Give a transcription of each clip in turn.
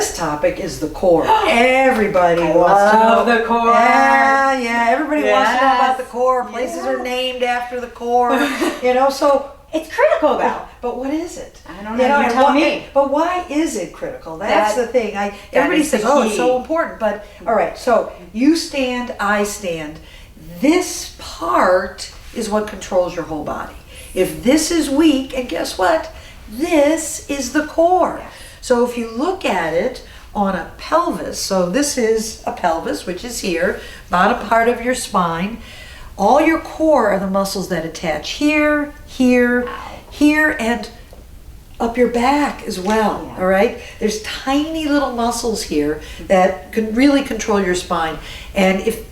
this topic is the core. Everybody wants to know the core. Yeah, everybody wants to know about the core. Places are named after the core, you know, so. It's critical though. But what is it? I don't know. You tell me. But why is it critical? That's the thing. Everybody says, oh, it's so important. But all right, so you stand, I stand. This part is what controls your whole body. If this is weak, and guess what? This is the core. Yes. So if you look at it on a pelvis, so this is a pelvis, which is here, bottom part of your spine. All your core are the muscles that attach here, here, here, and up your back as well, all right? There's tiny little muscles here that can really control your spine. And if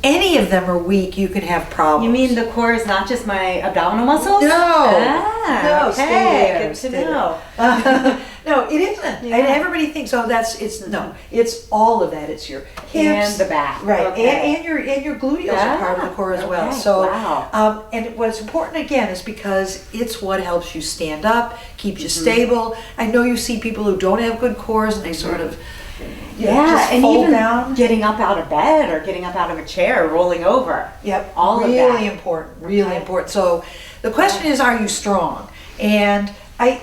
any of them are weak, you can have problems. You mean the core is not just my abdominal muscles? No. No, okay, good to know. No, it isn't. And everybody thinks, oh, no, it's all of that. It's your hips. And the back. Right, okay. and your gluteals are part of the core as well. So, and what's important again is because it's what helps you stand up, keeps you stable. I know you see people who don't have good cores and they sort of, just and fold even down. Getting up out of bed or getting up out of a chair, rolling over. Yep, all really of that. Important, really important. So the question is, are you strong? And I'm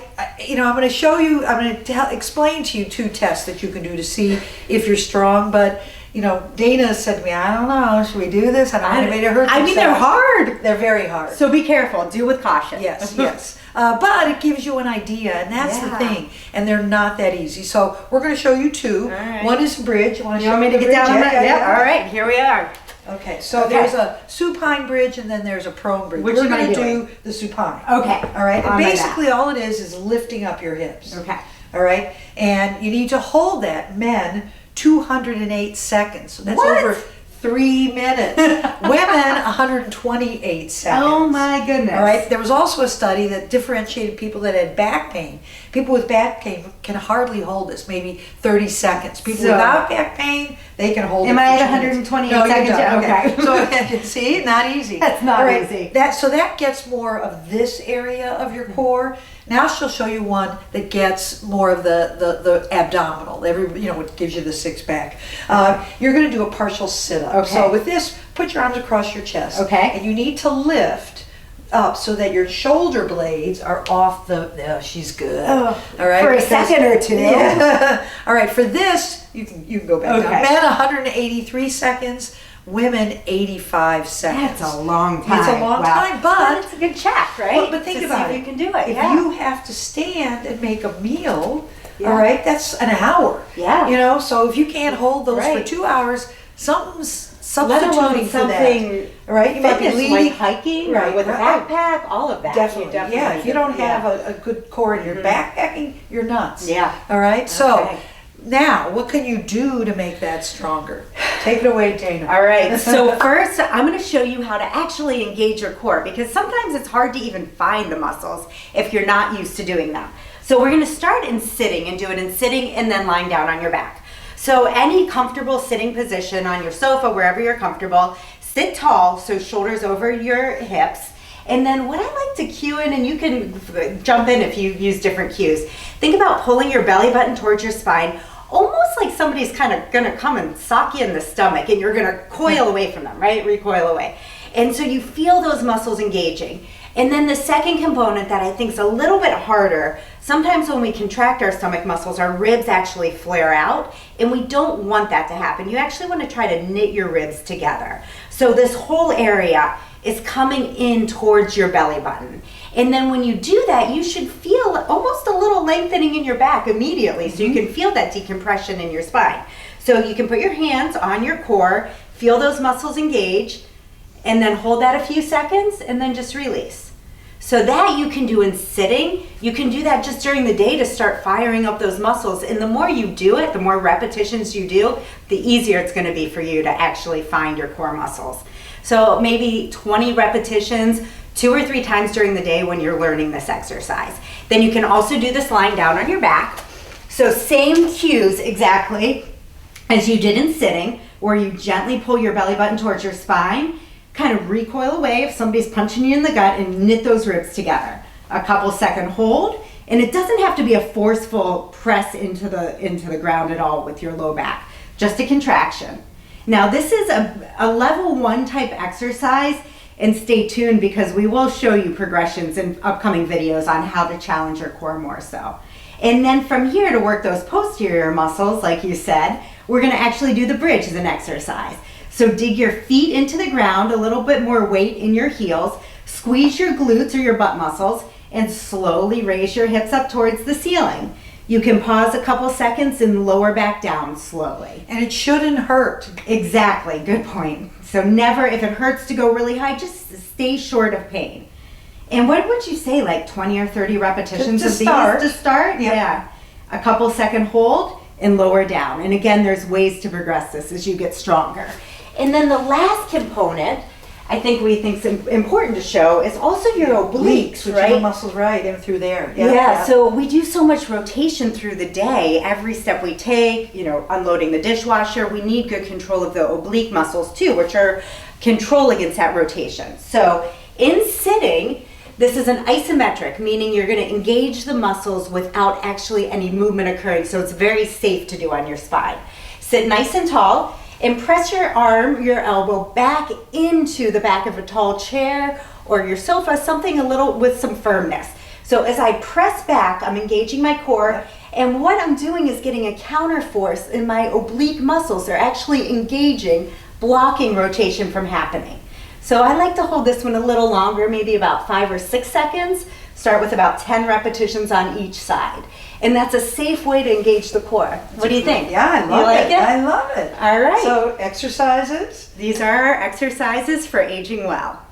going to show you, I'm going to explain to you 2 tests that you can do to see if you're strong. But Dana said to me, I don't know, should we do this? I don't want anybody to hurt themselves. I mean, they're hard. They're very hard. So be careful. Do with caution. Yes, yes. But it gives you an idea, and that's the thing. And they're not that easy. So we're going to show you 2. Right. One is bridge. You want me to get down on that? Yep. All right, here we are. Okay, so there's a supine bridge and then there's a prone bridge. We're going to do the supine. Okay. All right. And basically all it is lifting up your hips. Okay. All right. And you need to hold that, men, 208 seconds. So that's over 3 minutes. Women, 128 seconds. Oh my goodness. All right. There was also a study that differentiated people that had back pain. People with back pain can hardly hold this, maybe 30 seconds. People without back pain, they can hold it. Am I at 128 seconds? Okay. So see, not easy. That's not easy. So that gets more of this area of your core. Now she'll show you one that gets more of the abdominal. What gives you the 6-pack. You're going to do a partial sit-up. Okay. So with this, put your arms across your chest. Okay. And you need to lift up so that your shoulder blades are off she's good. All right. For a second or 2. Yeah. All right. For this, you can go back down. Men, 183 seconds. Women, 85 seconds. That's a long time. It's a long time, but it's a good check, right? But think about it. You can do it. If you have to stand and make a meal, all right, that's an hour. Yeah. So if you can't hold those for 2 hours, something's substituting for something, that. Right? You might be leading, like hiking, or with a backpack, all of that. Definitely. Yeah. If you don't have a good core and you're backpacking, you're nuts. Yeah. All right. So. Now, what can you do to make that stronger? Take it away, Dana. All right, so first I'm going to show you how to actually engage your core, because sometimes it's hard to even find the muscles if you're not used to doing them. So we're going to start in sitting and do it in sitting and then lying down on your back. So any comfortable sitting position on your sofa, wherever you're comfortable, sit tall, so shoulders over your hips. And then what I like to cue in, and you can jump in if you use different cues, think about pulling your belly button towards your spine, almost like somebody's kind of going to come and sock you in the stomach and you're going to coil away from them, right? Recoil away. And so you feel those muscles engaging. And then the second component that I think is a little bit harder, sometimes when we contract our stomach muscles, our ribs actually flare out, and we don't want that to happen. You actually want to try to knit your ribs together. So this whole area is coming in towards your belly button. And then when you do that, you should feel almost a little lengthening in your back immediately, so you can feel that decompression in your spine. So you can put your hands on your core, feel those muscles engage, and then hold that a few seconds, and then just release. So that you can do in sitting. You can do that just during the day to start firing up those muscles. And the more you do it, the more repetitions you do, the easier it's going to be for you to actually find your core muscles. So maybe 20 repetitions, 2 or 3 times during the day when you're learning this exercise. Then you can also do this lying down on your back. So same cues exactly as you did in sitting, where you gently pull your belly button towards your spine, kind of recoil away if somebody's punching you in the gut, and knit those ribs together. A couple second hold, And it doesn't have to be a forceful press into the ground at all with your low back, just a contraction. Now this is a level 1 type exercise, and stay tuned because we will show you progressions in upcoming videos on how to challenge your core more so. And then from here, to work those posterior muscles, like you said, we're gonna actually do the bridge as an exercise. So dig your feet into the ground, a little bit more weight in your heels, squeeze your glutes or your butt muscles, and slowly raise your hips up towards the ceiling. You can pause a couple seconds and lower back down slowly. And it shouldn't hurt. Exactly, good point. So never, if it hurts to go really high, just stay short of pain. And what would you say, like 20 or 30 repetitions to of start. these to start? Yep. Yeah. A couple second hold and lower down. And again, there's ways to progress this as you get stronger. And then the last component I think we think is important to show is also your obliques, which right? are the muscles right in through there. Yeah, so we do so much rotation through the day. Every step we take, you know, unloading the dishwasher, we need good control of the oblique muscles too, which are control against that rotation. So in sitting, this is an isometric, meaning you're going to engage the muscles without actually any movement occurring. So it's very safe to do on your spine. Sit nice and tall. And press your arm, your elbow back into the back of a tall chair or your sofa, something a little with some firmness. So as I press back, I'm engaging my core, and what I'm doing is getting a counter force in my oblique muscles. They're actually engaging, blocking rotation from happening. So I like to hold this one a little longer, maybe about 5 or 6 seconds. Start with about 10 repetitions on each side. And that's a safe way to engage the core. What do you think? Yeah, I love it. I love it. All right. So exercises. These are our exercises for aging well.